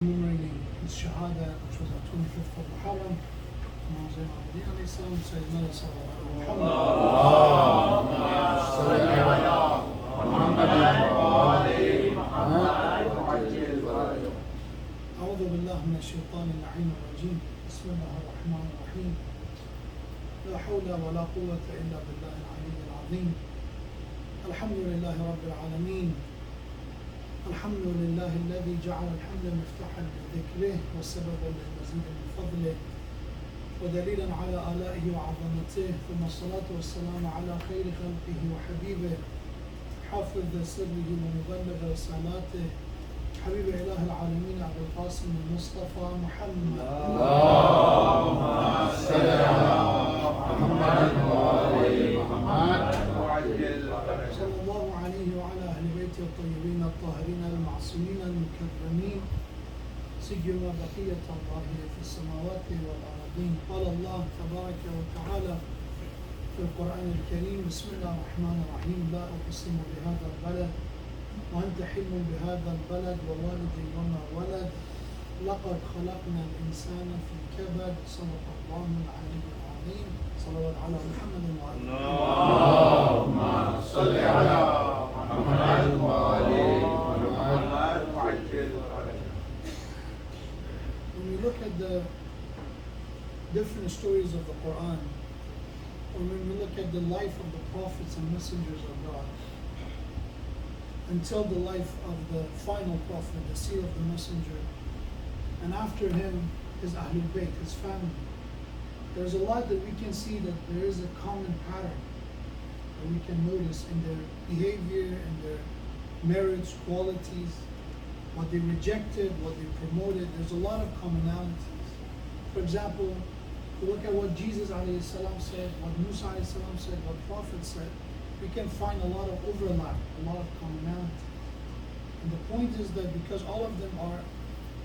Commemorating his Shahada, which was on 25th of Muharram. Imam Zayn al-Abidin alayhi salam said, أعوذ بالله من الشيطان اللعين الرجيم بسم الله الرحمن الرحيم لا حول ولا قوة إلا بالله العلي العظيم الحمد لله رب العالمين الحمد لله الذي جعل الحمد مفتاحا لذكره وسببا للمزيد من فضله ودليلا على آلائه وعظمته ثم الصلاة والسلام على خير خلقه وحبيبه حافظ سره ومبلغ رسالاته حبيب إله العالمين أبو القاسم المصطفى محمد اللهم صل على محمد وآل محمد صلى الله عليه وعلى أهل بيته الطيبين الطاهرين المعصومين المكرمين سجل بقية الله في السماوات والأرضين. قال الله تبارك وتعالى في القرآن الكريم بسم الله الرحمن الرحيم لا أقسم بهذا البلد وأنت حلم بهذا البلد ووالد وما ولد لقد خلقنا الإنسان في كبد صدق الله العلي العظيم. صلوات على محمد وآله. اللهم صل على محمد وآل محمد. When we look at the different stories of the Quran, or when we look at the life of the prophets and messengers of God, until the life of the final prophet, the seal of the messenger, and after him, his Ahlul Bayt, his family, there's a lot that we can see that there is a common pattern that we can notice in their behavior and their merits, qualities, what they rejected, what they promoted. There's a lot of commonalities. For example, if you look at what Jesus alayhi salam said, what Musa alayhi salam said, what Prophet said, we can find a lot of overlap, a lot of commonality. And the point is that because all of them are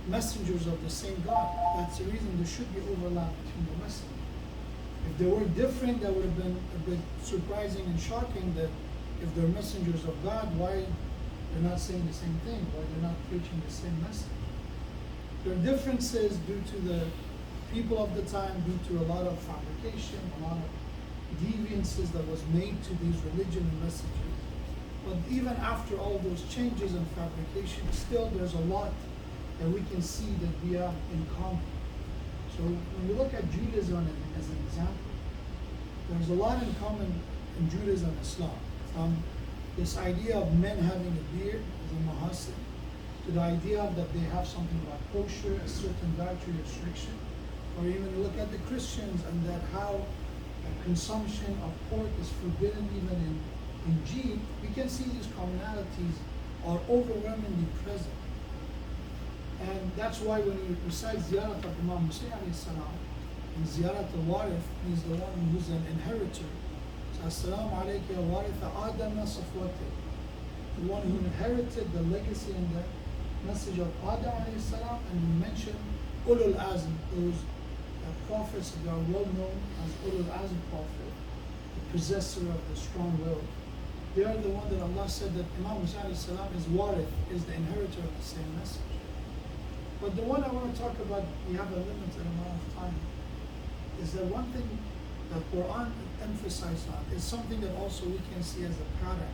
messengers of the same God, that's the reason there should be overlap between the messengers. If they were different, that would have been a bit surprising and shocking that if they're messengers of God, why they're not saying the same thing, why they're not preaching the same message. There are differences due to the people of the time, due to a lot of fabrication, a lot of deviances that was made to these religion and messages. But even after all those changes and fabrication, still there's a lot that we can see that we have in common. So when we look at Judaism as an example, there's a lot in common in Judaism and Islam. From this idea of men having a beard as a muhassin, to the idea that they have something like kosher, a certain dietary restriction, or even look at the Christians and that how consumption of pork is forbidden even in Injil. We can see these commonalities are overwhelmingly present. And that's why when we recite Ziyarat of Imam Musa alayhi salam, and Ziyarat al-Warith means the one who's an inheritor. So Assalamu alayka ya Waritha Adama Safwati, the one who inherited the legacy and the message of Adam alayhi salam, and we mention Ulul Azm, those prophets that are well known as Ulul Azm prophet, the possessor of the strong will. They are the one that Allah said that Imam Musa alayhi salam is Warith, is the inheritor of the same message. But the one I want to talk about, we have a limited amount of time, is that one thing that Quran emphasizes on is something that also we can see as a pattern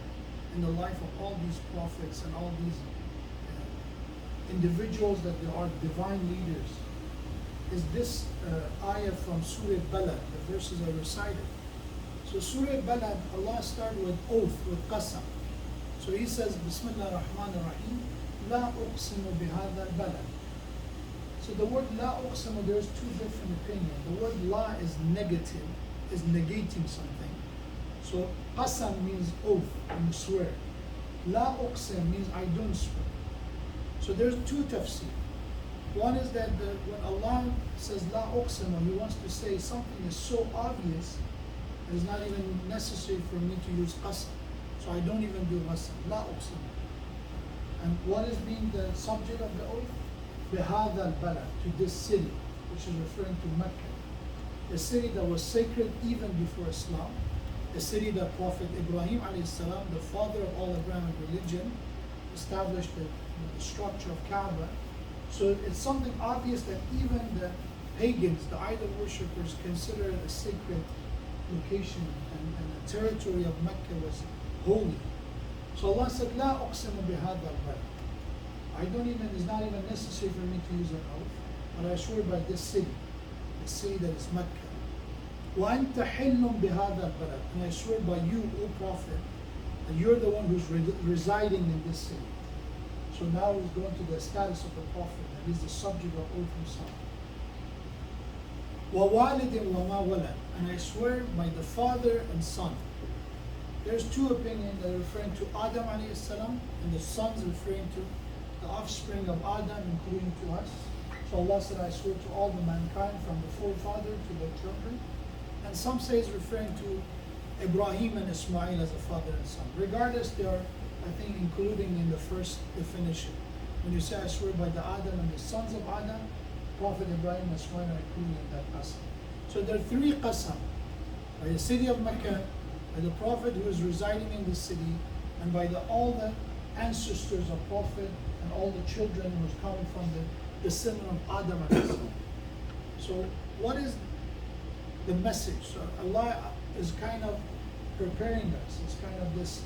in the life of all these prophets and all these individuals that they are divine leaders. Is this ayah from Surah Balad, the verses are recited. So Surah Balad, Allah started with oath, with qasam. So He says, Bismillah ar-Rahman ar-Rahim, La uqsimu bihadha al-balad. So the word La uqsimu, there's two different opinions. The word La is negative, is negating something. So qasam means oath, you swear. La uqsim means I don't swear. So there's two tafsir. One is that when Allah says La uqsimu, He wants to say something is so obvious it is not even necessary for me to use qasam. So I don't even do qasam. La uqsimu. And what is being the subject of the oath? Bihadha al-balad, to this city, which is referring to Mecca. A city that was sacred even before Islam. A city that Prophet Ibrahim alayhi salam, the father of all Abrahamic religion, established the structure of Kaaba. So it's something obvious that even the pagans, the idol worshippers, consider it a sacred location, and the territory of Mecca was holy. So Allah said, لا أقسم بهذا البلد. I don't even, it's not even necessary for me to use an oath, but I swear by this city, the city that is Mecca. وأنت حل بهذا البلد. And I swear by you, O Prophet, that you're the one who's residing in this city. So now he's going to the status of the Prophet, that he's the subject of oath himself. وَوَالِدٍ وَمَا وَلَدٍ. And I swear by the father and son. There's two opinions that are referring to Adam alayhi salam, and the sons referring to the offspring of Adam, including to us. So Allah said, I swear to all the mankind, from the forefather to their children. And some say it's referring to Ibrahim and Ismail as a father and son. Regardless, they are, I think, including in the first definition. When you say, I swear by the Adam and the sons of Adam, Prophet Ibrahim and Ismail are included in that qasam. So there are three qasam. By the city of Mecca, by the Prophet who is residing in the city, and by all the ancestors of Prophet and all the children who is coming from the descendant of Adam alayhi salam. So what is the message? So Allah is kind of preparing us. It's kind of this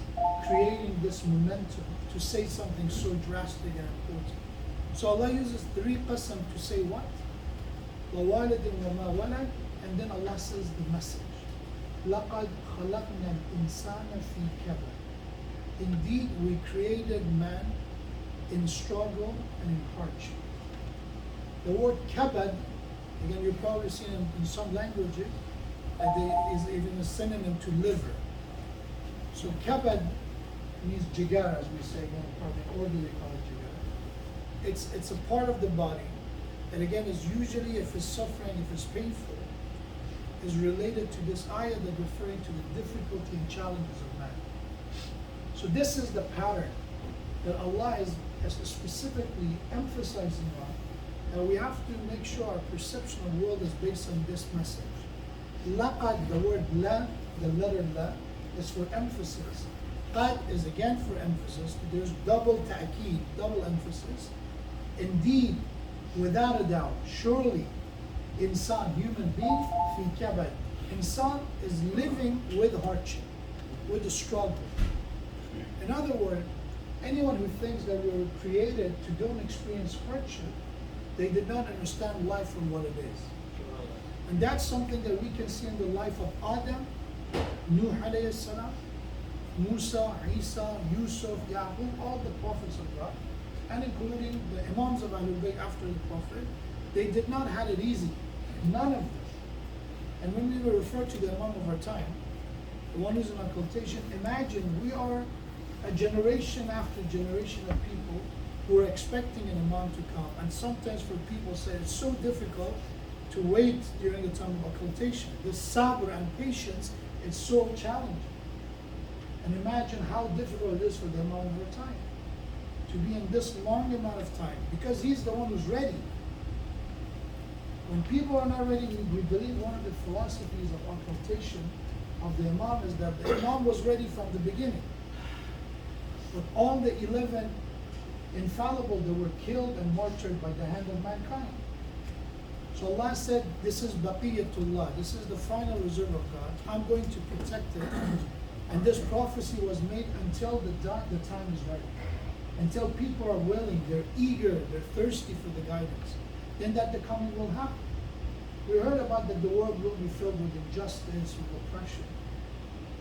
creating this momentum to say something so drastic and important. So Allah uses three qasam to say what? وَوَالِدٍ وَمَا وَلَدٍ. And then Allah says the message. لَقَدْ خَلَقْنَا الْإِنسَانَ فِي كَبَدٍ. Indeed, we created man in struggle and in hardship. The word kabad, again, you've probably seen in some languages, is even a synonym to liver. So kabad means jigar, as we say, probably orderly call it jigar. It's a part of the body that, again, is usually, if it's suffering, if it's painful, is related to this ayah that referring to the difficulty and challenges of man. So this is the pattern that Allah is specifically emphasizing on, and we have to make sure our perception of the world is based on this message. Laqad, the word la, the letter la, is for emphasis. Qad is again for emphasis. There's double ta'keed, double emphasis. Indeed, without a doubt, surely, insan, human being, fi kabad. Insan is living with hardship, with the struggle. In other words, anyone who thinks that we were created to don't experience hardship, they did not understand life for what it is. And that's something that we can see in the life of Adam, Nuh alayhi salam, Musa, Isa, Yusuf, Yaqub, all the prophets of God, and including the Imams of Ahlul Bayt after the Prophet. They did not have it easy. None of them. And when we refer to the Imam of our time, the one who's in occultation, imagine we are a generation after generation of people who are expecting an Imam to come. And sometimes for people say it's so difficult to wait during the time of occultation. This sabr and patience is so challenging. And imagine how difficult it is for the Imam of our time to be in this long amount of time, because he's the one who's ready. When people are not ready, we believe one of the philosophies of occultation of the Imam is that the Imam was ready from the beginning. But all the 11 infallible, they were killed and martyred by the hand of mankind. So Allah said, this is baqiyatullah, this is the final reserve of God. I'm going to protect it. And this prophecy was made until the time is right. Until people are willing, they're eager, they're thirsty for the guidance. Then that the coming will happen. We heard about that the world will be filled with injustice, with oppression.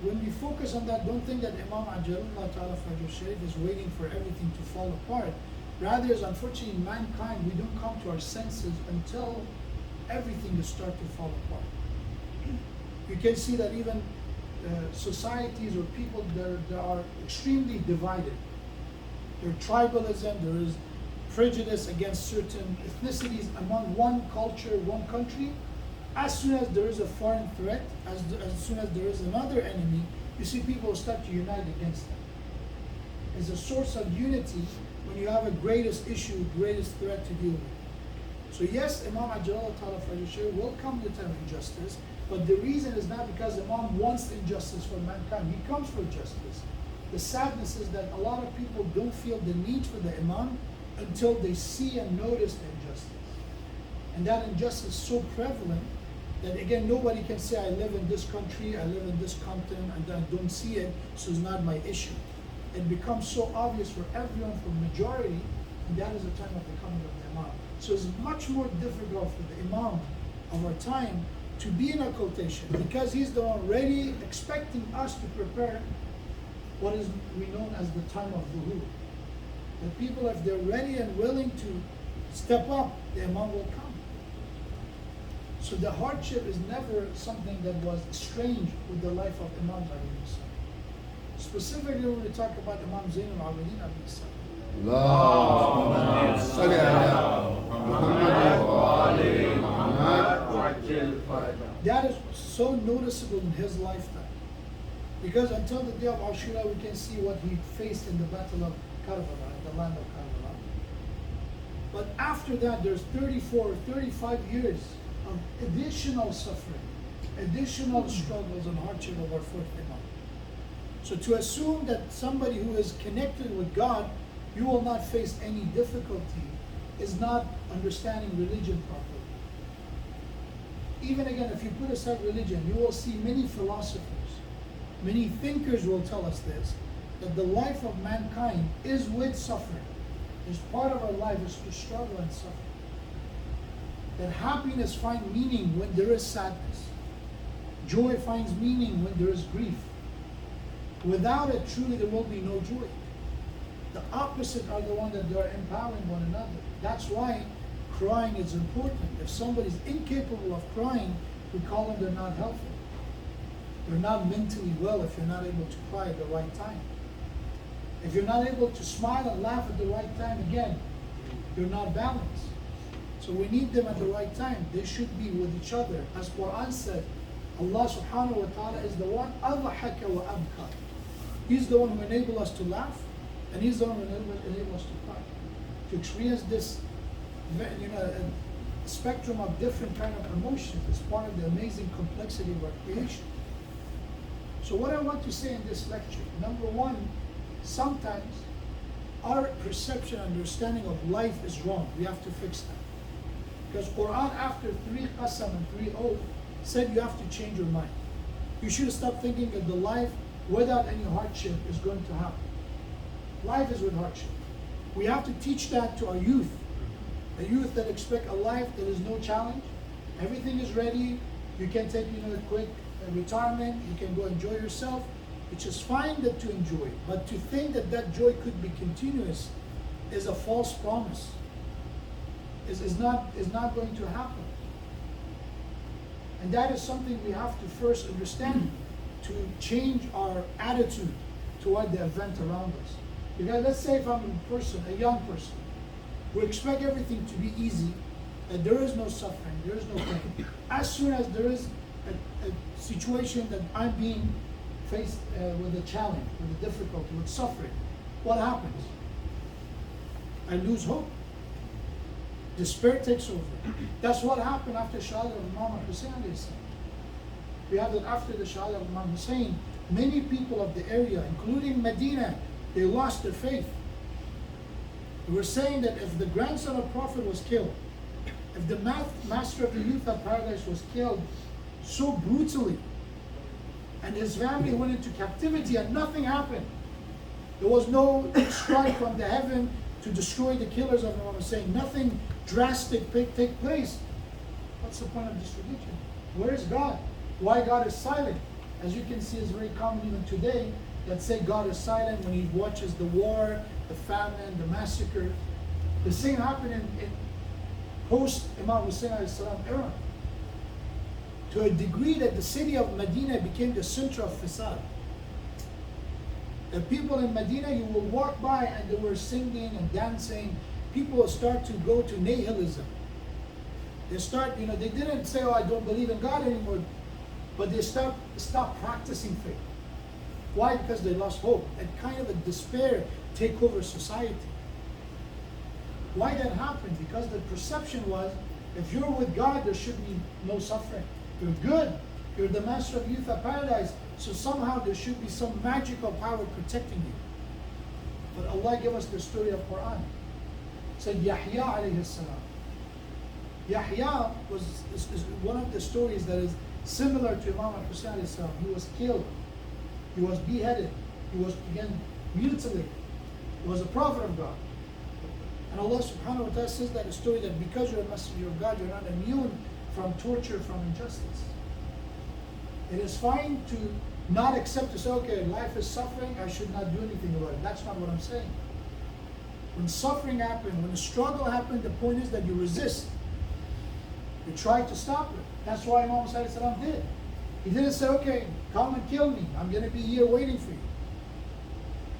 When we focus on that, don't think that Imam Ajalullah Ta'ala Fajr Sharif is waiting for everything to fall apart. Rather, is unfortunately mankind, we don't come to our senses until everything is start to fall apart. You can see that even societies or people that are extremely divided. There's tribalism, there is prejudice against certain ethnicities among one culture, one country. As soon as there is a foreign threat, as soon as there is another enemy, you see people start to unite against them. It's a source of unity when you have a greatest issue, greatest threat to deal with. So yes, Imam Ajalullah Ta'ala Fajr will come to the time of injustice, but the reason is not because Imam wants injustice for mankind. He comes for justice. The sadness is that a lot of people don't feel the need for the Imam until they see and notice the injustice. And that injustice is so prevalent that again, nobody can say I live in this country, I live in this continent, and I don't see it, so it's not my issue. It becomes so obvious for everyone, for majority, and that is the time of the coming of the Imam. So it's much more difficult for the Imam of our time to be in occultation because he's the one ready, expecting us to prepare what is we known as the time of Zuhur. The people, if they're ready and willing to step up, the Imam will come. So the hardship is never something that was strange with the life of Imam alayhi salam. Specifically when we talk about Imam Zain al-Abidin alayhi salam. اللهم صل على محمد وآل محمد وعجل فرجه. That is so noticeable in his lifetime. Because until the day of Ashura, we can see what he faced in the battle of Karbala, in the land of Karbala. But after that, there's 34, 35 years of additional suffering, additional struggles and hardship of our fourth Imam. So to assume that somebody who is connected with God, you will not face any difficulty, is not understanding religion properly. Even again, if you put aside religion, you will see many philosophers, many thinkers will tell us this, that the life of mankind is with suffering. Is part of our life is to struggle and suffer. That happiness finds meaning when there is sadness. Joy finds meaning when there is grief. Without it, truly there will be no joy. The opposite are the ones that they are empowering one another. That's why crying is important. If somebody is incapable of crying, we call them they're not healthy. They're not mentally well if you're not able to cry at the right time. If you're not able to smile and laugh at the right time, again, you're not balanced. So we need them at the right time. They should be with each other. As Quran said, Allah subhanahu wa ta'ala is the one, أَضْحَكَ وَأَبْكَى. He's the one who enables us to laugh, and He's the one who enables us to cry. To experience this a spectrum of different kind of emotions is part of the amazing complexity of our creation. So what I want to say in this lecture, number one, sometimes our perception, understanding of life is wrong. We have to fix that. Because Quran after 3 qasam and 3 oath said you have to change your mind. You should stop thinking that the life without any hardship is going to happen. Life is with hardship. We have to teach that to our youth. A youth that expect a life that is no challenge. Everything is ready. You can take a quick retirement. You can go enjoy yourself. Which is fine that to enjoy. But to think that that joy could be continuous is a false promise. Is not going to happen. And that is something we have to first understand to change our attitude toward the event around us. Because let's say if I'm a young person, we expect everything to be easy, that there is no suffering, there is no pain. As soon as there is a situation that I'm being faced with a challenge, with a difficulty, with suffering, what happens? I lose hope. Despair takes over. That's what happened after Shahada of Imam Hussein. We have that after the Shahada of Imam Hussein, many people of the area, including Medina, they lost their faith. They were saying that if the grandson of Prophet was killed, if the master of the youth of paradise was killed so brutally, and his family went into captivity and nothing happened, there was no strike from the heaven to destroy the killers of Imam Hussein, nothing drastic take place. What's the point of this religion? Where is God? Why God is silent? As you can see, it's very common even today that say God is silent when He watches the war, the famine, the massacre. The same happened in post Imam Hussein era. To a degree that the city of Medina became the center of fasad. The people in Medina, you will walk by and they were singing and dancing. People will start to go to nihilism. They start, they didn't say, oh, I don't believe in God anymore, but they stop practicing faith. Why? Because they lost hope. And kind of a despair take over society. Why that happened? Because the perception was, if you're with God, there should be no suffering. You're good. You're the master of youth of paradise. So somehow there should be some magical power protecting you. But Allah gave us the story of Quran. said Yahya alayhi salam. Yahya is one of the stories that is similar to Imam al-Hussein alayhi salam. He was killed, he was beheaded, he was again mutilated. He was a prophet of God. And Allah subhanahu wa ta'ala says that a story that because you're a messenger of God, you're not immune from torture, from injustice. It is fine to not accept to say, okay, life is suffering, I should not do anything about it. That's not what I'm saying. When suffering happened, when a struggle happened, the point is that you resist. You try to stop it. That's why Imam Salam did. He didn't say, okay, come and kill me. I'm going to be here waiting for you.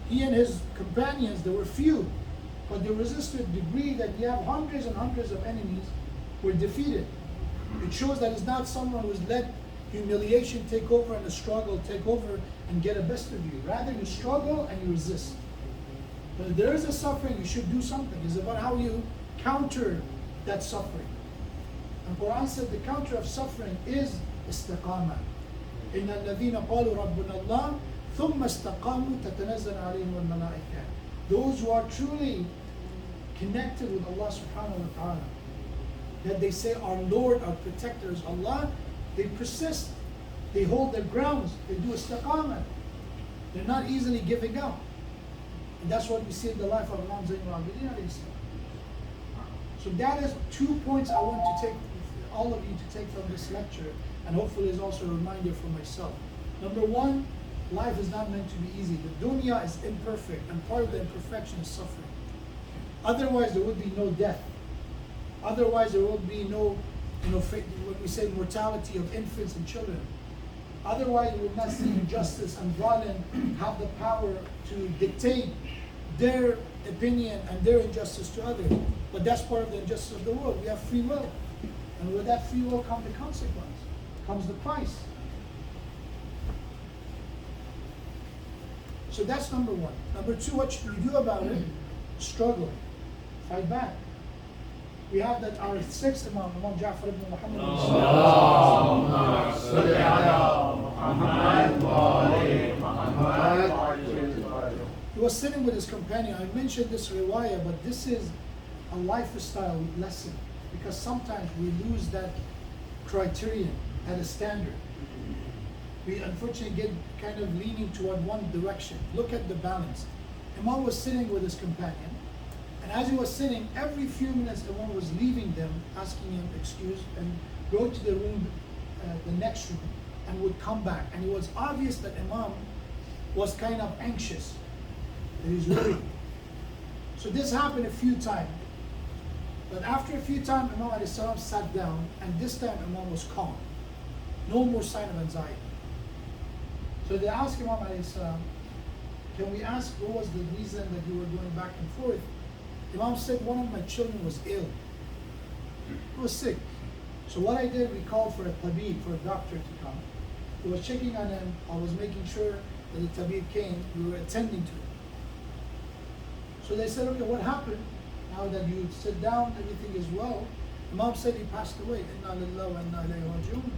He and his companions, there were few, but they resisted to the degree that you have hundreds and hundreds of enemies were defeated. It shows that it's not someone who's let humiliation take over and the struggle take over and get the best of you. Rather, you struggle and you resist. But if there is a suffering, you should do something. It's about how you counter that suffering. And Quran said the counter of suffering is istiqamah. إِنَّ الَّذِينَ قَالُوا رَبُّنَا اللَّهُ ثُمَّ اسْتَقَامُوا تَتَنَزَّلُ عَلَيْهِمُ الْمَلَائِكَةُ. Those who are truly connected with Allah subhanahu wa ta'ala, that they say our Lord, our protector is Allah, they persist, they hold their grounds, they do istiqamah. They're not easily giving up. And that's what we see in the life of Imam Zayn al-Abidin alayhi salam. So that is 2 points I want to take, all of you to take from this lecture, and hopefully is also a reminder for myself. Number one, life is not meant to be easy. The dunya is imperfect, and part of the imperfection is suffering. Otherwise, there would be no death. Otherwise, there would be no, what we say, mortality of infants and children. Otherwise, we would not see injustice and violence have the power to dictate their opinion and their injustice to others. But that's part of the injustice of the world. We have free will. And with that free will comes the consequence, comes the price. So that's number one. Number two, what should we do about it? Struggle. Fight back. We have that our sixth Imam, Imam Ja'far ibn Muhammad. He was sitting with his companion. I mentioned this riwayah, but this is a lifestyle lesson, because sometimes we lose that criterion at a standard. We unfortunately get kind of leaning toward one direction. Look at the balance. Imam was sitting with his companion, and as he was sitting, every few minutes Imam was leaving them, asking him excuse, and go to the room, the next room, and would come back. And it was obvious that Imam was kind of anxious, that he's worried. So this happened a few times. But after a few times, Imam alayhi salam sat down, and this time Imam was calm. No more sign of anxiety. So they asked Imam alayhi salam, can we ask what was the reason that you were going back and forth? Imam said, one of my children was ill. He was sick. So what I did, we called for a tabib, for a doctor to come. He was checking on him. I was making sure that the tabib came. We were attending to him. So they said, okay, what happened? Now that you sit down, everything is well. Imam said he passed away. Inna lillahi wa inna ilayhi raji'un.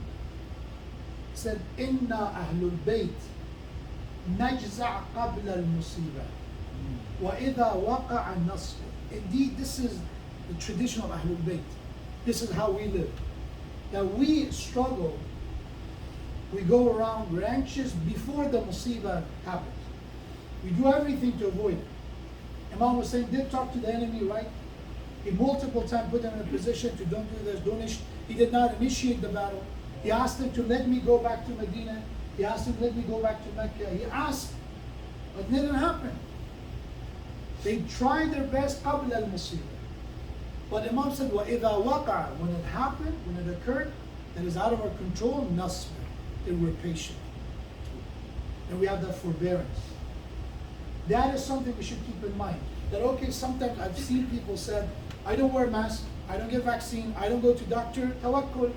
He said, Inna ahlul bayt najza' qabla al-musibah wa idha waqa'a nasr. Indeed, this is the tradition of ahlul bayt. This is how we live. That we struggle, we go around, we're anxious before the musibah happens. We do everything to avoid it. Imam was saying, did talk to the enemy, right? He multiple times put them in a position to don't do this, don't. He did not initiate the battle. He asked them to let me go back to Medina. He asked them to let me go back to Mecca. He asked, but it didn't happen. They tried their best قبل المصيبة. But Imam said, وَإِذَا وَقَعَ, when it happened, when it occurred, that is out of our control, نَصْبِرْ, they were patient. And we have that forbearance. That is something we should keep in mind. That okay, sometimes I've seen people said, I don't wear mask, I don't get vaccine, I don't go to doctor, tawakkul.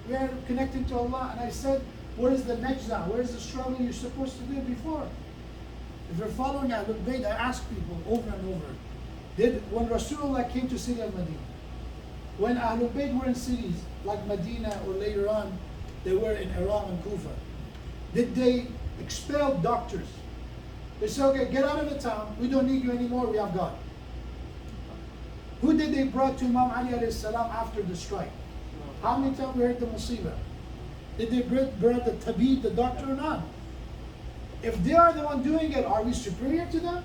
We are connecting to Allah. And I said, what is the najza? Where is the struggle you're supposed to do before? If you're following Ahlul Bayt, I ask people over and over, when Rasulullah came to city of Medina, when Ahlul Bayt were in cities like Medina or later on, they were in Iran and Kufa, did they expel doctors? They said, okay, get out of the town, we don't need you anymore, we have God. Who did they brought to Imam Ali alayhi salam after the strike? How many times we heard the musibah? Did they bring the tabib, the doctor, or not? If they are the one doing it, are we superior to them?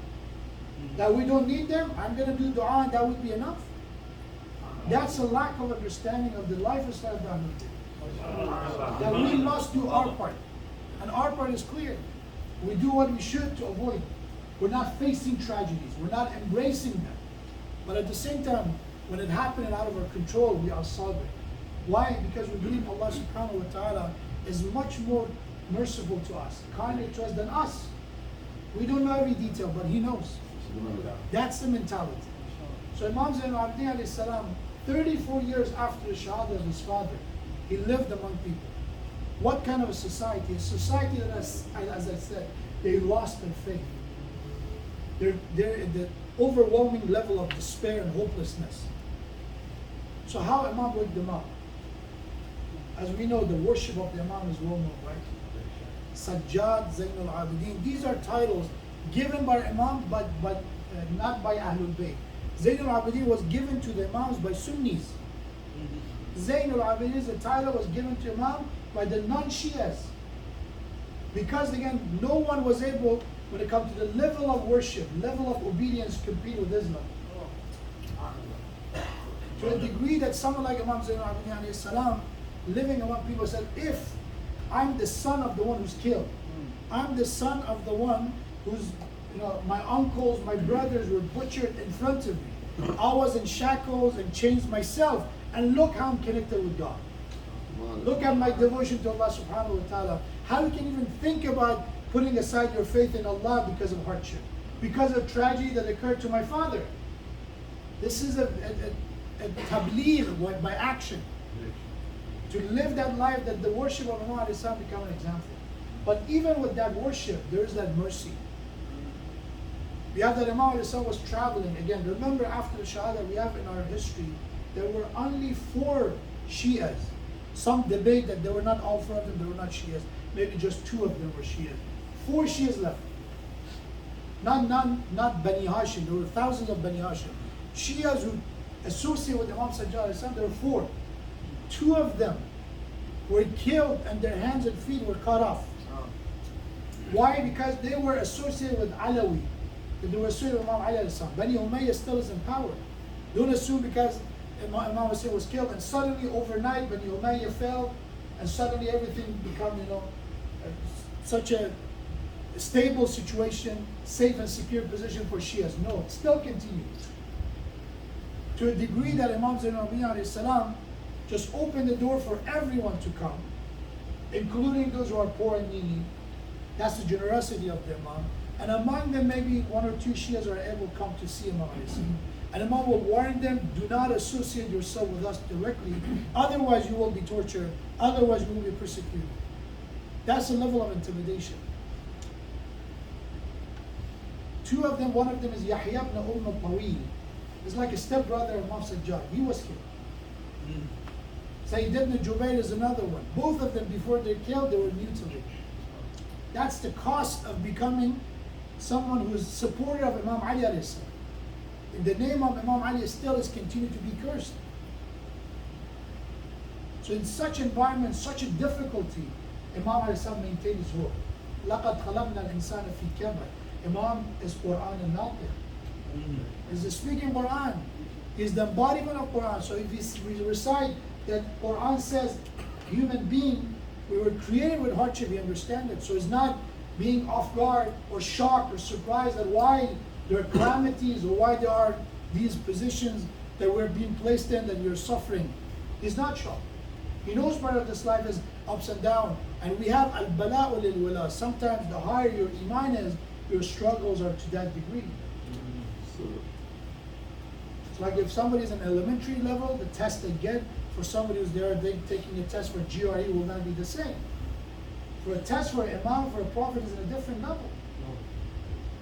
That we don't need them? I'm going to do dua and that would be enough? That's a lack of understanding of the life of Sayyid Ahmad. That we must do our part. And our part is clear. We do what we should to avoid. We're not facing tragedies. We're not embracing them. But at the same time, when it happened and out of our control, we are sabr. Why? Because we believe Allah subhanahu wa ta'ala is much more merciful to us, kinder to us than us. We don't know every detail, but He knows. That's the mentality. So Imam Zain al-Abidin alayhi salam, 34 years after the shahada of his father, he lived among people. What kind of a society? A society that, as I said, they lost their faith. They're in the overwhelming level of despair and hopelessness. So how Imam woke them up? As we know, the worship of the Imam is well known, right? Sajjad, Zain al-Abidin. These are titles given by Imam, but not by Ahlul Bayt. Zain al-Abidin was given to the Imams by Sunnis. Zain al-Abidin, the title was given to Imam by the non-Shias. Because again, no one was able, when it comes to the level of worship, level of obedience, to compete with Islam. To a degree that someone like Imam Zain al-Abidin alayhi salam, living among people, said, if I'm the son of the one who's killed, I'm the son of the one who's, my uncles, my brothers were butchered in front of me. I was in shackles and chains myself, and look how I'm connected with God. Look at my devotion to Allah subhanahu wa ta'ala. How you can even think about putting aside your faith in Allah because of hardship, because of tragedy that occurred to my father. This is a tabligh by action. To live that life, that the worship of Imam alayhi salam become an example. But even with that worship, there is that mercy. We have that Imam alayhi salam was traveling. Again, remember after the Shahada, we have in our history, there were only 4 Shias. Some debate that there were not all 4 of them, they were not Shias. Maybe just 2 of them were Shias. 4 Shias left. Not Bani Hashim. There were thousands of Bani Hashim. Shias who associate with Imam Sajjad alayhi salam, there were 4. 2 of them were killed and their hands and feet were cut off. Why? Because they were associated with Alawi. They were associated with Imam Ali alayhi salam. Bani Umayyah still is in power. Don't assume because Imam Hussein was killed and suddenly overnight Bani Umayyah fell and suddenly everything become, such a stable situation, safe and secure position for Shias. No, it still continues. To a degree that Imam Zain al-Abidin alayhi salam just opened the door for everyone to come, including those who are poor and needy. That's the generosity of the Imam. And among them, maybe 1 or 2 Shias are able to come to see Imam alayhi salam. And Imam will warn them, do not associate yourself with us directly, otherwise you will be tortured, otherwise you will be persecuted. That's a level of intimidation. 2 of them, one of them is Yahya ibn al-Tawil. It's like a stepbrother of Imam Sajjad. He was killed. Sayyid ibn Jubayr is another one. Both of them, before they're killed, they were mutilated. That's the cost of becoming someone who is supporter of Imam Ali alayhi salam. In the name of Imam Ali still is continued to be cursed. So in such environment, such a difficulty, Imam alayhi salam maintained his role. لَقَدْ خَلَقْنَا الْإِنسَانَ فِي كَبَدٍ. Imam is Quran and Natiq. He's the speaking Quran. He's the embodiment of Quran. So if we recite that Quran says, human being, we were created with hardship, we understand it. So it's not being off guard or shocked or surprised at why there are calamities or why there are these positions that we're being placed in, that we're suffering. He's not shocked. He knows part of this life is ups and downs. And we have al-bala'u lil-wala. Sometimes the higher your iman is, your struggles are to that degree. It's like if somebody's in elementary level, the test they get for somebody who's there, they taking a test for GRE will not be the same. For a test for an imam, for a prophet is in a different level.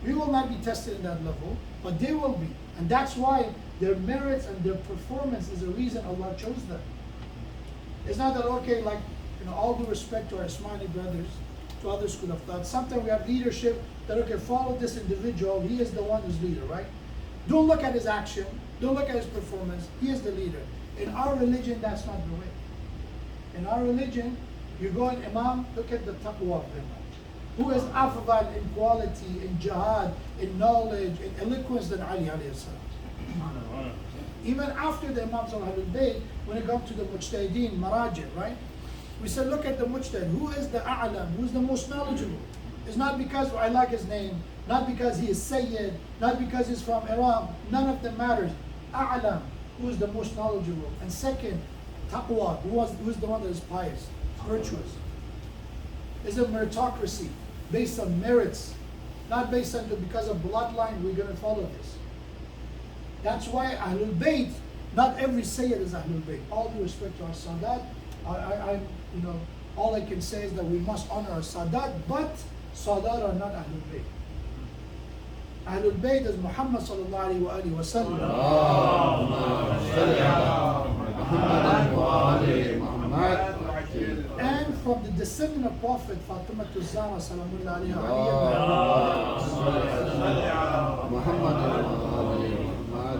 We will not be tested in that level, but they will be. And that's why their merits and their performance is the reason Allah chose them. It's not that, okay, like, all due respect to our Ismaili brothers, to other school of thought, sometimes we have leadership that, okay, follow this individual, he is the one who's leader, right? Don't look at his action. Don't look at his performance. He is the leader. In our religion, that's not the way. In our religion, you go and Imam, look at the taqwa of the Imam. Who is afdal in quality, in jihad, in knowledge, in eloquence than Ali alayhi salam? Even after the Imams of Ahlul Bayt, when it comes to the mujtahideen, marajih, right? We said, look at the mujtahid. Who is the a'lam? Who is the most knowledgeable? It's not because I like his name, not because he is Sayyid, not because he's from Iran. None of them matters. A'lam, who is the most knowledgeable. And second, taqwa, who is the one that is pious, virtuous. It's a meritocracy based on merits, not based on because of bloodline we're going to follow this. That's why Ahlul Bayt, not every Sayyid is Ahlul Bayt. All due respect to our Sadat, all I can say is that we must honor our Sadat, but Sadat are not Ahlul Bayt. Ahlul Bayt is Muhammad sallallahu alayhi wa sallam. And from the descendant of Prophet Fatima to Zahra Salamullah alayhi,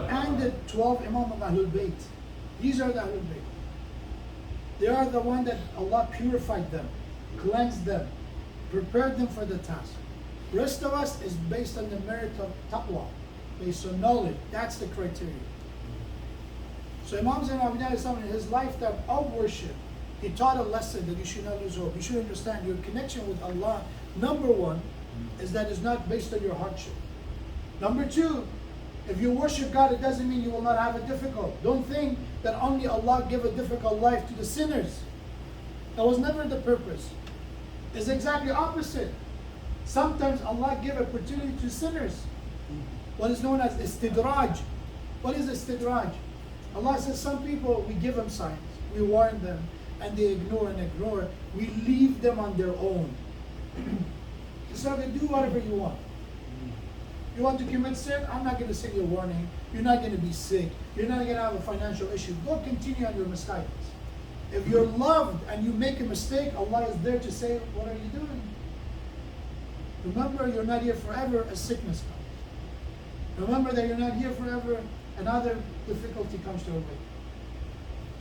and the 12 Imam of Ahlul Bayt. These are the Ahlul Bayt. They are the one that Allah purified them, cleansed them, prepared them for the task. The rest of us is based on the merit of taqwa, based on knowledge. That's the criteria. So Imam Zain al-Abidin in his lifetime of worship, he taught a lesson that you should not lose hope. You should understand your connection with Allah. Number one is that it's not based on your hardship. Number two, if you worship God, it doesn't mean you will not have it difficult. Don't think that only Allah give a difficult life to the sinners. That was never the purpose. It's exactly opposite. Sometimes Allah give opportunity to sinners. What is known as istidraj. What is istidraj? Allah says some people, we give them signs. We warn them and they ignore and ignore. We leave them on their own. So they do whatever you want. You want to commit sin? I'm not going to send you a warning. You're not going to be sick. You're not going to have a financial issue. Go continue on your mistakes. If you're loved and you make a mistake, Allah is there to say, what are you doing? Remember, you're not here forever, a sickness comes. Remember that you're not here forever, another difficulty comes to your way.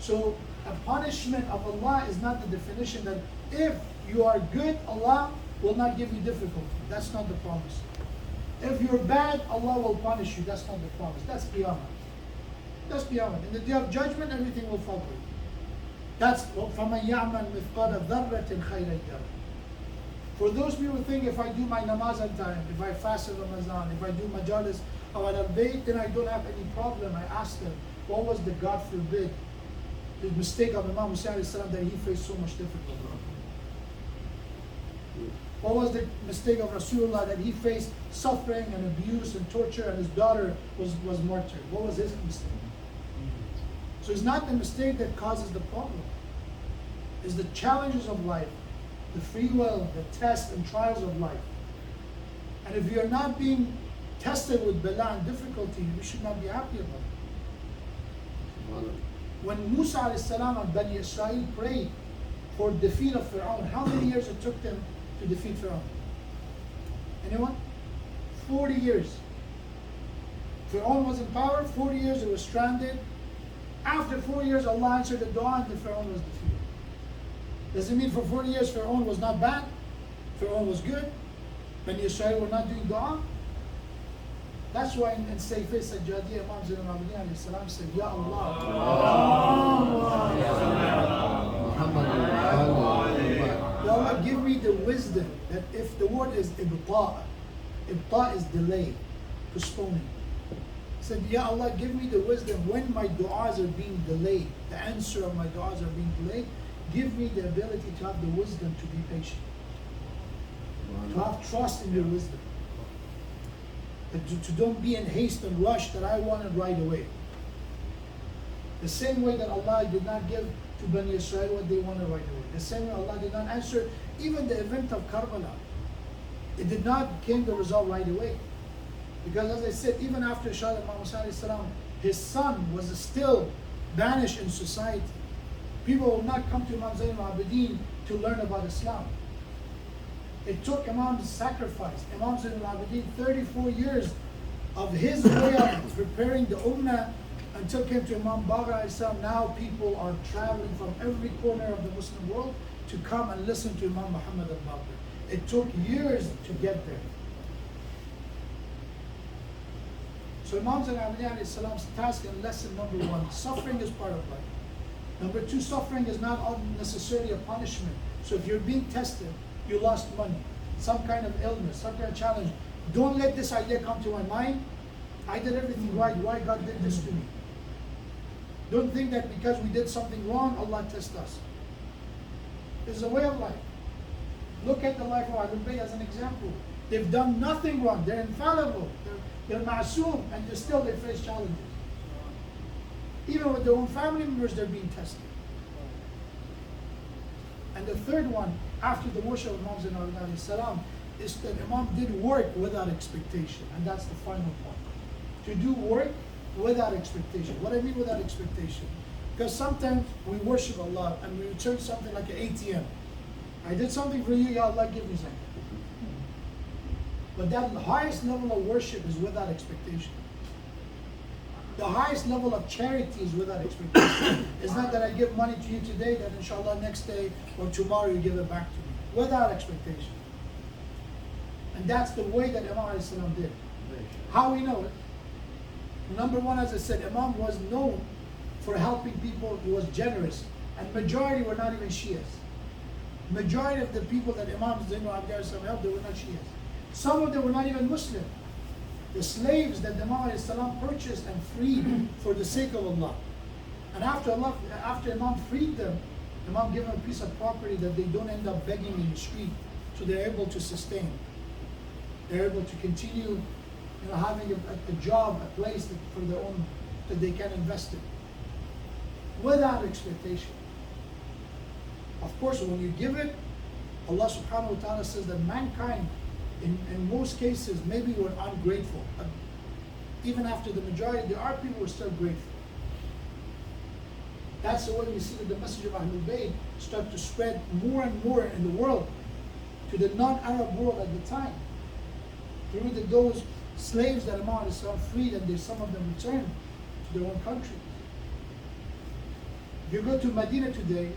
So, a punishment of Allah is not the definition that if you are good, Allah will not give you difficulty. That's not the promise. If you're bad, Allah will punish you. That's not the promise. That's Qiyamah. That's Qiyamah. In the day of judgment, everything will fall through. That's فَمَنْ يَعْمَلْ مِثْقَالَ ذَرَّةٍ خَيْرًا يَرَهُ. For those people who think if I do my namaz on time, if I fast in Ramadan, if I do Majlis or al-Bayt, then I don't have any problem. I ask them, what was the, God forbid, the mistake of Imam Hussain that he faced so much difficulty? What was the mistake of Rasulullah that he faced suffering and abuse and torture and his daughter was martyred? What was his mistake? So it's not the mistake that causes the problem. It's the challenges of life, the free will, the tests and trials of life. And if you're not being tested with bala and difficulty, we should not be happy about it. When Musa and Bani Israel prayed for defeat of Fir'aun, how many years it took them to defeat Fir'aun? Anyone? 40 years. Fir'aun was in power, 40 years it was stranded. After 4 years, Allah answered the dua and the Fir'aun was defeated. Does it mean for 40 years Fir'aun was not bad? Fir'aun was good? Bani Israel were not doing dua? That's why in Sayf Sajjadiyya, Imam Zain al-Abidin said, Ya Allah. Ya Allah, give me the wisdom that if the word is ibta is delay, postponing. He said, Ya Allah, give me the wisdom when my du'as are being delayed, the answer of my du'as are being delayed, give me the ability to have the wisdom to be patient. To have trust in your wisdom. To don't be in haste and rush that I want it right away. The same way that Allah did not give to Bani Israel what they wanted right away. The same way Allah did not answer even the event of Karbala. It did not came the result right away. Because as I said, even after Shah Muhammad, his son was still banished in society. People will not come to Imam Zain al-Abidin to learn about Islam. It took Imam's sacrifice. Imam Zain al-Abidin, 34 years of his way of preparing the ummah until came to Imam Baqir Islam. Now people are traveling from every corner of the Muslim world to come and listen to Imam Muhammad al-Baqir. It took years to get there. So Imam Zain al-Abidin Islam's task and lesson number one, suffering is part of life. Number two, suffering is not necessarily a punishment. So if you're being tested, you lost money, some kind of illness, some kind of challenge, don't let this idea come to my mind. I did everything right, why God did this to me? Don't think that because we did something wrong, Allah tests us. It's a way of life. Look at the life of Ahlul Bayt as an example. They've done nothing wrong, they're infallible, they're ma'soom, and still they face challenges. Even with their own family members, they're being tested. And the third one, after the worship of Imam Zain al-Abidin salam, is that Imam did work without expectation. And that's the final point. To do work without expectation. What I mean without expectation? Because sometimes we worship Allah and we return something like an ATM. I did something for you, Ya Allah, give me something. But that highest level of worship is without expectation. The highest level of charity is without expectation. It's not that I give money to you today, that inshallah next day or tomorrow you give it back to me. Without expectation. And that's the way that Imam a.s. did. How we know it? Number one, as I said, Imam was known for helping people. He was generous. And majority were not even Shias. Majority of the people that Imam Zain al-Abidin helped, they were not Shias. Some of them were not even Muslim. The slaves that the Imam a.s. purchased and freed for the sake of Allah. And after Imam freed them, Imam gave them a piece of property that they don't end up begging in the street. So they're able to sustain. They're able to continue having a job, a place for their own, that they can invest in. Without expectation. Of course, when you give it, Allah subhanahu wa ta'ala says that mankind, in most cases, maybe were ungrateful. But even after the majority, there are people who are still grateful. That's the way we see that the message of Ahlul Bayt start to spread more and more in the world, to the non-Arab world at the time. Through those slaves that Imam a.s. freed, and some of them returned to their own country. If you go to Medina today,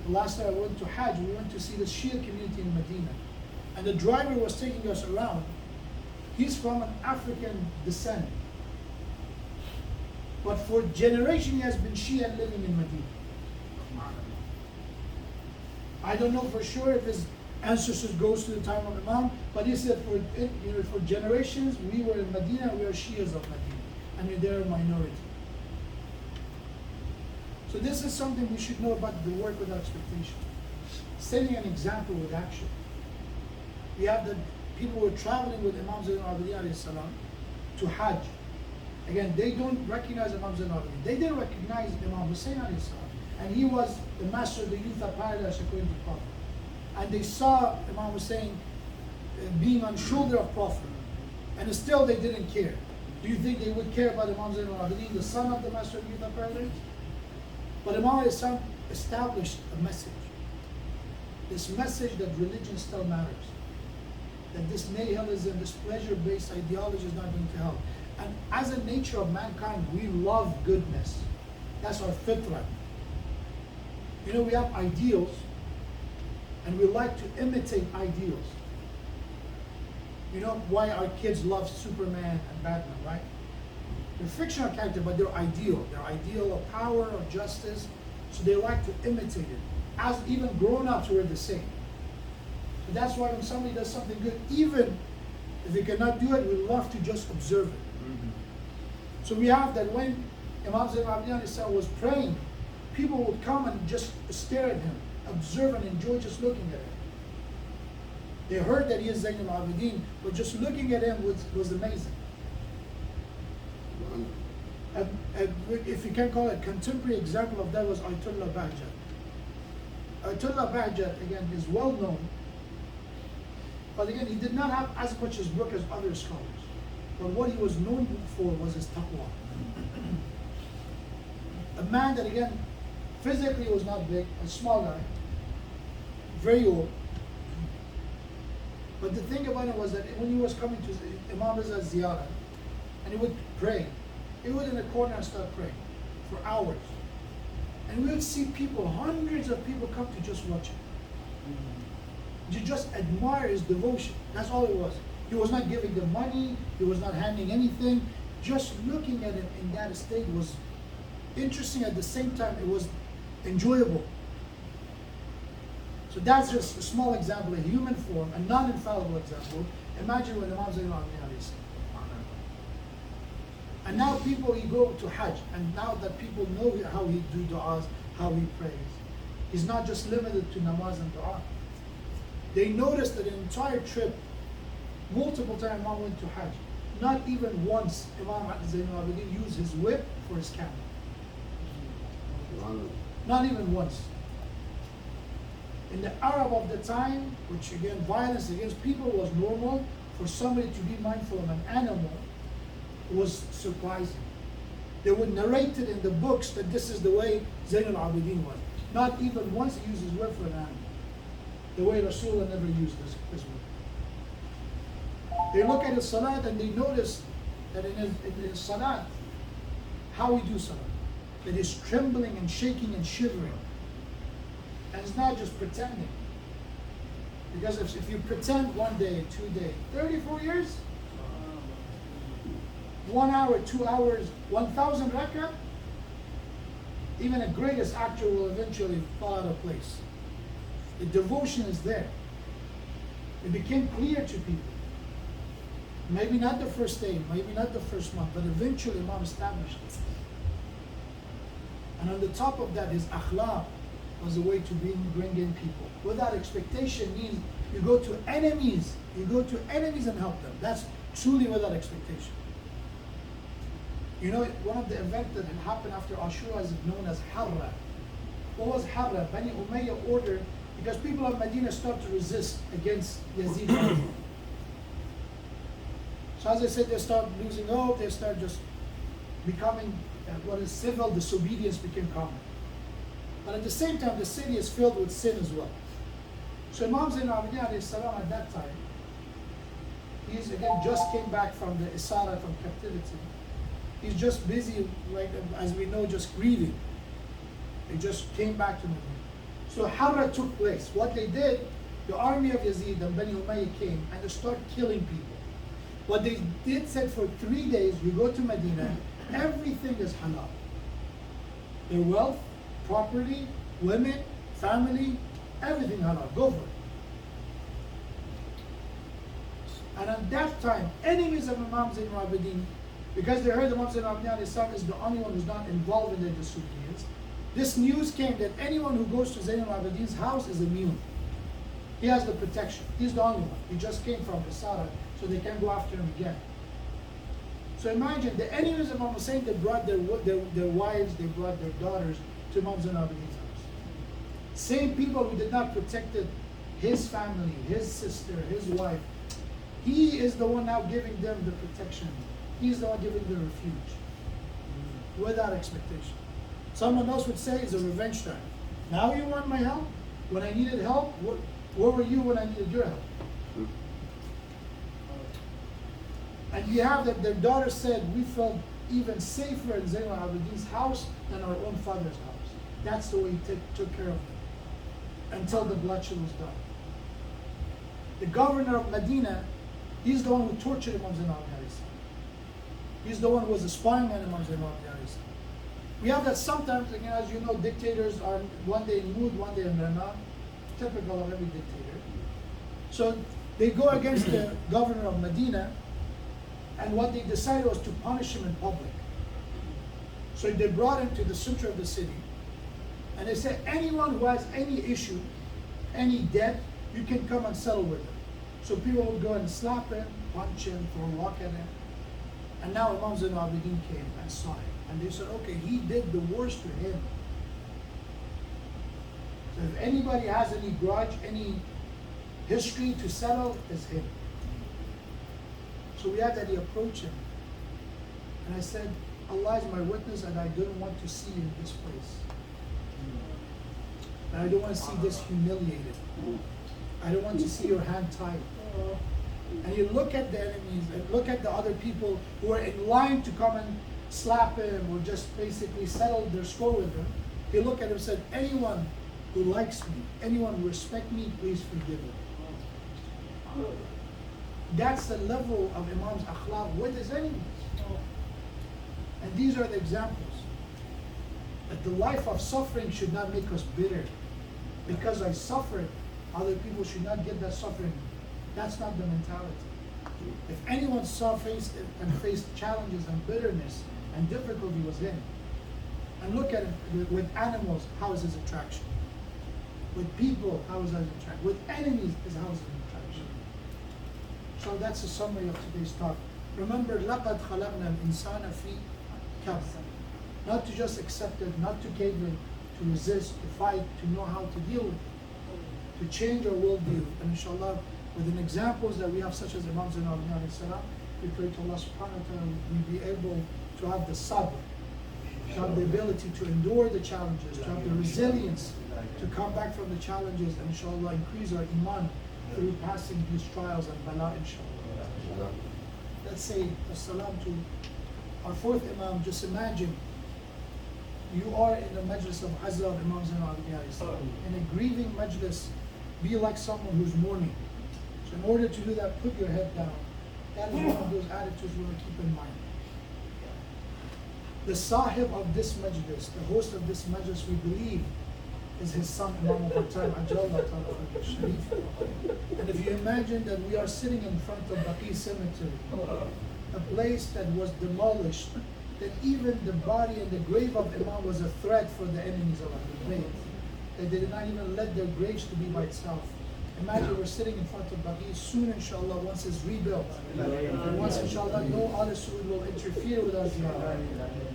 the last time I went to Hajj, we went to see the Shia community in Medina. And the driver was taking us around. He's from an African descent. But for generations he has been Shia living in Medina. I don't know for sure if his ancestors goes to the time of Imam, but he said for generations we were in Medina, we are Shias of Medina. And they're a minority. So this is something we should know about the work without expectation. Setting an example with action. We have the people who are traveling with Imam Zain al-Abidin to Hajj. Again, they don't recognize Imam Zain al-Abidin. They didn't recognize Imam Hussein alayhi salam. And he was the master of the youth of paradise according to the Prophet. And they saw Imam Hussein being on the shoulder of Prophet. And still they didn't care. Do you think they would care about Imam Zain al-Abidin, the son of the master of the youth of paradise? But Imam established a message. This message that religion still matters. That this nihilism, this pleasure-based ideology is not going to help. And as a nature of mankind, we love goodness. That's our fitrah. We have ideals, and we like to imitate ideals. Why our kids love Superman and Batman, right? They're fictional characters, but they're ideal. They're ideal of power, of justice, so they like to imitate it. As even grown-ups, we're the same. So that's why when somebody does something good, even if they cannot do it, we love to just observe it. Mm-hmm. So we have that when Imam Zain al-Abidin was praying, people would come and just stare at him, observe and enjoy just looking at him. They heard that he is Zain al-Abidin, but just looking at him was amazing. If you can call it, a contemporary example of that was Ayatollah Bahjat. Ayatollah Bahjat, again, is well known, but again, he did not have as much as book as other scholars. But what he was known for was his taqwa. A man that, again, physically was not big, a small guy, very old. But the thing about it was that when he was coming to Imam Rizal's ziyarah, and he would pray. He would in the corner and start praying for hours. And we would see people, hundreds of people come to just watch him. You just admire his devotion. That's all it was. He was not giving them money. He was not handing anything. Just looking at him in that state was interesting. At the same time, it was enjoyable. So that's just a small example, a human form, a non-infallible example. Imagine when Imam Zayn al-Abidin is. And now people, you go to Hajj, and now that people know how he do du'as, how he prays, he's not just limited to namaz and du'a. They noticed that an entire trip, multiple times Imam went to Hajj. Not even once Imam Zayn al-Abidin used his whip for his camel. Not even once. In the Arab of the time, which again, violence against people was normal, for somebody to be mindful of an animal was surprising. They would narrate it in the books that this is the way Zayn al-Abidin was. Not even once he used his whip for an animal. The way Rasulullah never used his whip. They look at his salat and they notice that in his salat, how he do salat, that he's trembling and shaking and shivering. And it's not just pretending. Because if you pretend 1 day, 2 days, 34 years, 1 hour, 2 hours, 1,000 rak'ah, even the greatest actor will eventually fall out of place. The devotion is there. It became clear to people. Maybe not the first day, maybe not the first month, but eventually Imam established it. And on the top of that, his akhlaq was a way to bring in people. Without expectation means you go to enemies. You go to enemies and help them. That's truly without expectation. You know, one of the events that had happened after Ashura is known as Harra. What was Harra? Bani Umayyah ordered, because people of Medina started to resist against Yazid. So as I said, they start losing hope, they start just becoming what is civil disobedience became common. But at the same time, the city is filled with sin as well. So Imam Zayn al-Abidin alayhi salam at that time, he's again just came back from the Isara, from captivity. He's just busy, like as we know, just grieving. He just came back to Medina. So Harra took place. What they did, the army of Yazid and Bani Umayyah came and they started killing people. What they did said for 3 days, you go to Medina, everything is halal. Their wealth, property, women, family, everything halal. Go for it. And at that time, enemies of Imam Zayn al-Abidin, because they heard Imam Zayn al-Abidin is the only one who's not involved in their disobedience, this news came that anyone who goes to Zayn al-Abidin's house is immune. He has the protection. He's the only one. He just came from Isara, so they can't go after him again. So imagine the enemies of Imam Hussein, they brought their wives, they brought their daughters to Imam Zayn al-Abidin's house. Same people who did not protect his family, his sister, his wife. He is the one now giving them the protection. He's the one giving the refuge. Without expectation. Someone else would say it's a revenge time. Now you want my help? When I needed help, where were you when I needed your help? And you have that their daughter said, we felt even safer in Zayn al-Abidin's house than our own father's house. That's the way he took care of them. Until the bloodshed was done. The governor of Medina, he's the one who tortured Imam Zayn al-Abidin. He's the one who was spying on Imam Zayn al-Abidin. We have that sometimes, again, as you know, dictators are one day in mood, one day in rana, typical of every dictator. So they go against the governor of Medina, and what they decided was to punish him in public. So they brought him to the center of the city, and they said, anyone who has any issue, any debt, you can come and settle with him. So people would go and slap him, punch him, throw a rock at him. And now Imam Zayn al-Abidin came and saw him. And they said, okay, he did the worst to him. So if anybody has any grudge, any history to settle, it's him. So we had that he approached him. And I said, Allah is my witness and I don't want to see you in this place. And I don't want to see this humiliated. I don't want to see your hand tied. And you look at the enemies and look at the other people who are in line to come and slap him or just basically settle their score with him. He looked at him and said, anyone who likes me, anyone who respects me, please forgive him. That's the level of Imam's akhlaq with his enemies. And these are the examples. That the life of suffering should not make us bitter. Because I suffered, other people should not get that suffering. That's not the mentality. If anyone faced challenges and bitterness and difficulty was him. And look at it with animals, how is his attraction? With people, how is his attraction? With enemies, how is his attraction? So that's a summary of today's talk. Remember, لَقَدْ خَلَقْنَا الْإِنسَانَ فِي كَبْدٍ. Not to just accept it, not to cave in, to resist, to fight, to know how to deal with it, to change our worldview. And inshallah, with the examples that we have, such as Imam Zainal Abidin alayhi salam, we pray to Allah subhanahu wa ta'ala we be able to have the sabr, to have the ability to endure the challenges, to have the resilience to come back from the challenges, and inshallah increase our iman through passing these trials and bala, inshallah. Let's say as-salam to our fourth Imam. Just imagine you are in the Majlis of Azza of Imam Zainal Abidin alayhi salam. In a grieving Majlis, be like someone who's mourning. So in order to do that, put your head down. That is one of those attitudes we want to keep in mind. The sahib of this Majlis, the host of this Majlis, we believe is his son Imam of our time, Ajjallah Ta'ala Sharif. And if you imagine that we are sitting in front of Baqi Cemetery, a place that was demolished, that even the body and the grave of Imam was a threat for the enemies of Ahlul Bayt, that they did not even let their graves to be by itself. Imagine we're sitting in front of Baqi soon, inshallah, once it's rebuilt. And once, inshallah, no other Suud will interfere with us.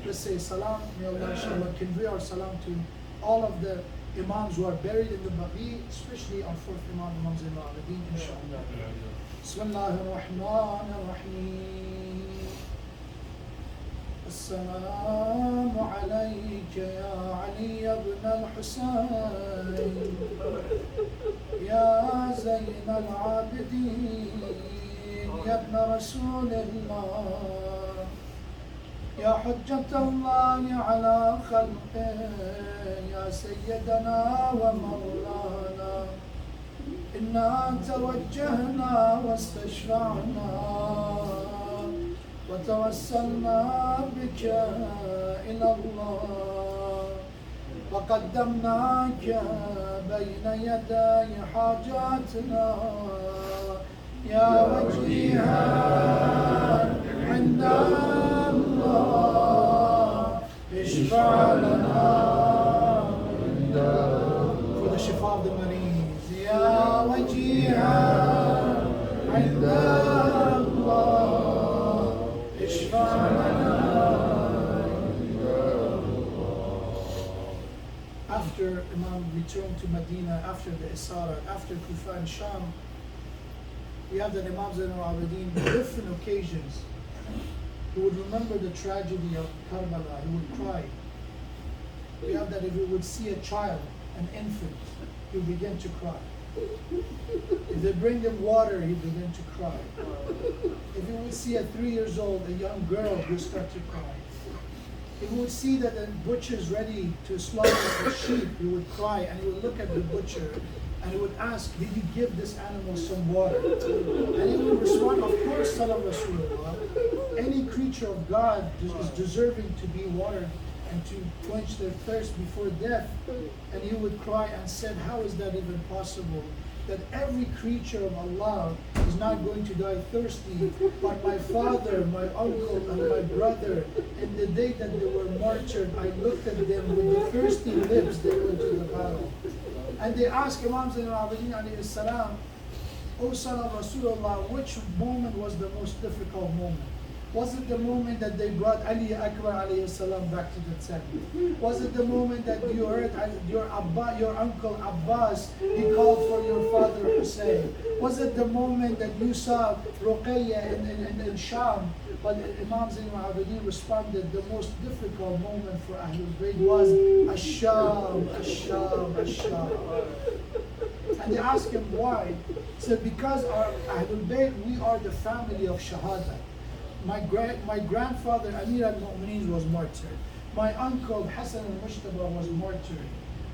Let's say salam, may Allah, inshallah, convey our salam to all of the Imams who are buried in the Baqi, especially our fourth Imam, Imam Zainal Abidin, inshallah. Bismillahir Rahmanir Rahim. السلام عليك يا علي بن الحسين يا زين العابدين يا ابن رسول الله يا حجة الله على خلقه يا سيدنا ومولانا إنا توجهنا واستشفعنا وتوسلنا بك إلى الله وقدمناك بين يدي حاجاتنا يا وجيها عند الله اشفع لنا for the shifa of the mareez يا وجيها عند الله After Imam returned to Medina, after the Isara, after Kufa and Sham, we have that Imam Zainal Abidin, different occasions, he would remember the tragedy of Karbala, he would cry. We have that if he would see a child, an infant, he would begin to cry. If they bring him water, he began to cry. If he would see a 3 years old, a young girl, he would start to cry. If he would see that the butcher is ready to slaughter a sheep, he would cry, and he would look at the butcher and he would ask, did you give this animal some water? And he would respond, of course, Salam Rasulullah. Any creature of God is deserving to be watered and to quench their thirst before death. And he would cry and said, how is that even possible? That every creature of Allah is not going to die thirsty, but my father, my uncle, and my brother, in the day that they were martyred, I looked at them with the thirsty lips, they went to the battle. And they asked Imam Zainal Abidin alayhi salam, O son of Rasulullah, which moment was the most difficult moment? Was it the moment that they brought Ali Akbar alayhi salam back to the tent? Was it the moment that you heard your uncle Abbas, he called for your father Hussein? Was it the moment that you saw Ruqayya in Sham? But Imam Zainal Abidin responded, the most difficult moment for Ahlul Bayt was Ash-Sham, Ash-Sham, Ash-Sham. And they asked him why. He said, because our Ahlul Bayt, we are the family of Shahada. My grandfather, Amir al-Mu'mineen, was martyred. My uncle, Hassan al-Mushtaba, was martyred.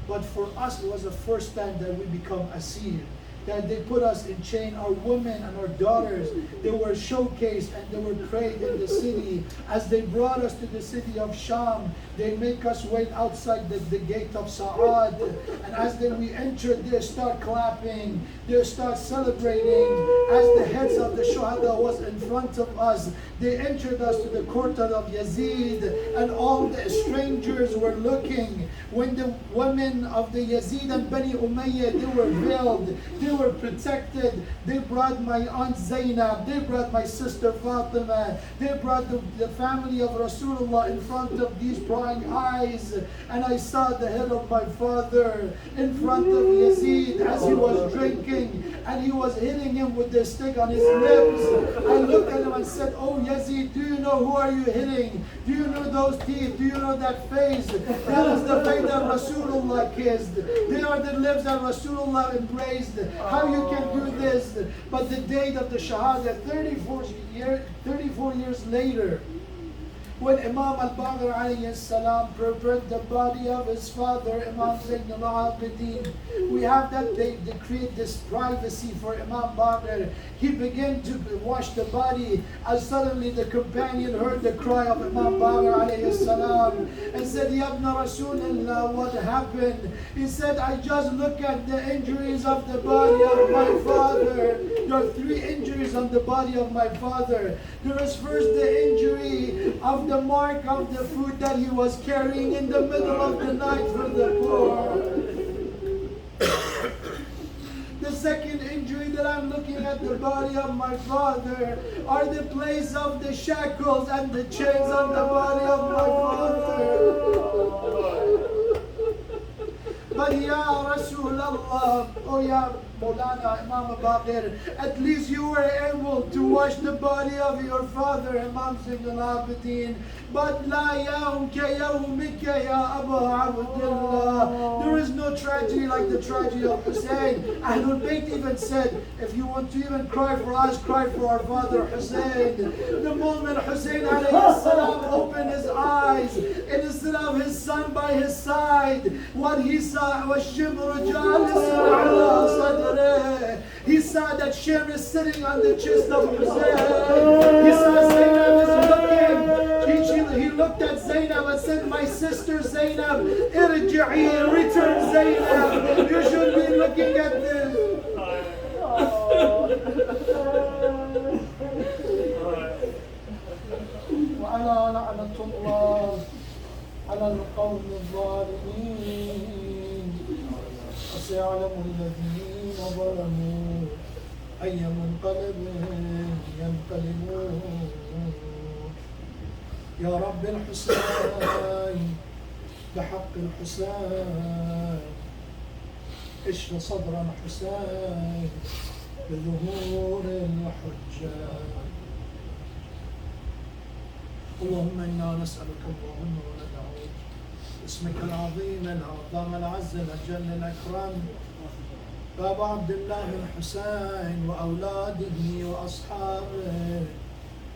But for us, it was the first time that we become asir. That they put us in chain, our women and our daughters, they were showcased and they were prayed in the city. As they brought us to the city of Sham, they make us wait outside the gate of Sa'ad. And as we entered, they start clapping, they start celebrating. As the heads of the Shuhada was in front of us, they entered us to the court of Yazid, and all the strangers were looking. When the women of the Yazid and Bani Umayyah, they were veiled, they were protected. They brought my aunt Zainab, they brought my sister Fatima, they brought the family of Rasulullah in front of these prying eyes. And I saw the head of my father in front of Yazid as he was drinking, and he was hitting him with the stick on his lips. I looked at him and said, "Oh Yazid, do you know who are you hitting? Do you know those teeth? Do you know that face? That is the face that Rasulullah kissed. They are the lips that Rasulullah embraced. How you can do this?" But the date of the Shahada, 34 years later, when Imam al-Baqir alayhi salam prepared the body of his father, Imam Zayn al-Abidin, we have that they create this privacy for Imam Baqir. He began to wash the body, as suddenly the companion heard the cry of Imam Baqir alayhi salam and said, "Ya ibn Rasulullah, what happened?" He said, "I just look at the injuries of the body of my father. There are 3 injuries on the body of my father. There is first the injury of the mark of the food that he was carrying in the middle of the night for the poor. The second injury that I'm looking at the body of my father are the place of the shackles and the chains on the body of my father. But Ya Rasulullah, oh Ya Maulana Imam Baqir, at least you were able to wash the body of your father, Imam Zayn al-Abidin. But La yawmka yawmika ya Abu Abdullah. There is no tragedy like the tragedy of Hussein. Ahlul Bayt even said, if you want to even cry for us, cry for our father Hussein. The moment Hussein alayhi salam opened his eyes, instead of his son by his side, what he saw was Shibr jalisun ala sadrih. He saw that Shibr is sitting on the chest of Hussein. He saw Zainab is looking. He looked at Zainab and said, "My sister Zainab, irji'i, return Zainab. You should be looking at this." وعلى لعنة الله على القوم الظالمين وسيعلم الذين ظلموا أي منقلب ينقلبون. يا رب الحسين بحق الحسين اشف صدر الحسين بظهور الحجة. اللهم إنا نسألك اللهم وندعوك اسمك العظيم الأعظم العز الأجل الأكرم بابا عبد الله الحسين وأولاده وأصحابه،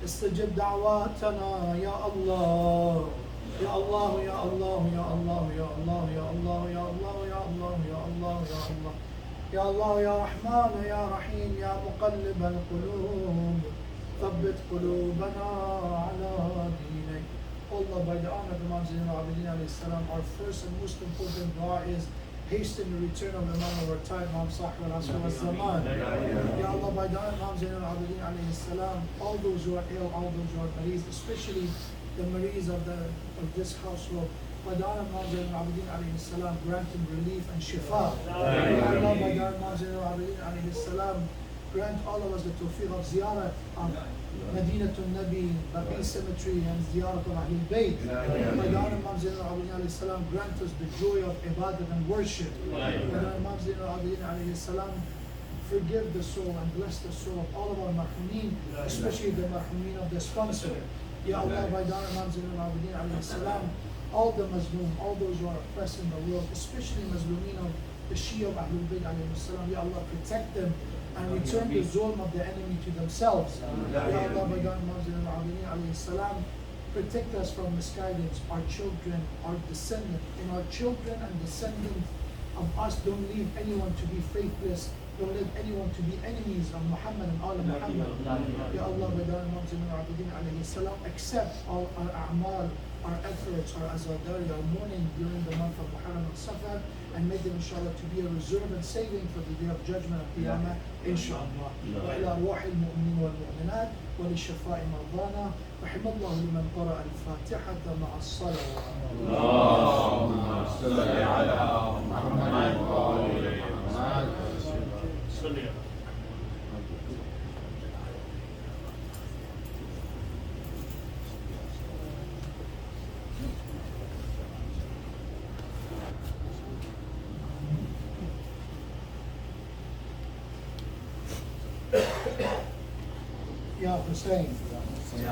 استجب دعواتنا يا الله يا الله يا الله يا الله يا الله يا الله يا الله يا الله يا الله يا الله يا الله يا رحمن يا رحيم يا مقلب القلوب ثبت قلوبنا على دينك. Allah, by the honor of Imam Zayn al-Abidin alayhi salam, our first and most important dua is hasten the return of Imam of our time, Imam Sahib al-Asr al-Zaman. Ya Allah, by the honor of Imam Zayn al-Abidin alayhi salam, all those who are ill, all those who are marees, especially the marees of this household, by the honor of Imam Zayn al-Abidin alayhi salam, grant him relief and shifa. Ya Allah, by the honor of Imam Zayn al-Abidin alayhi salam, grant all of us the tawfiq of ziyarat of Madinatul Nabi, Baqi Cemetery, and ziyarat of Ahlul Bayt. By the honor of Imam Zayn al-Abidin alayhi salam, grant us the joy of ibadat and worship. By the honor of Imam Zayn al-Abidin alayhi salam, forgive the soul and bless the soul of all of our marhumeen, especially the marhumeen of the sponsor. Ya Allah, by the honor of Imam Zayn al-Abidin alayhi salam, all the mazloom, all those who are oppressed in the world, especially mazloomeen of the Shia of Ahlul Bayt alayhi salam. Ya Allah, protect them and return the zulm of the enemy to themselves. Ya Allah, by God, Imam alayhi salam, protect us from misguidance, our children, our descendants, and our children and descendants of us. Don't leave anyone to be faithless. Don't let anyone to be enemies of Muhammad and all of Muhammad. Ya Allah, by God, Imam alayhi salam, accept all our a'mal, our efforts, our azadari, our mourning during the month of Muharram and Safar, and make them inshallah to be a reserve and saving for the day of judgment of Qiyamah, inshallah. وإلى أرواح المؤمنين والمؤمنات وللشفاء مرضانا رحم الله لمن قرأ الفاتحة مع الصلاة. اللهم صل على محمد وآل محمد. Ya Hussein. Ya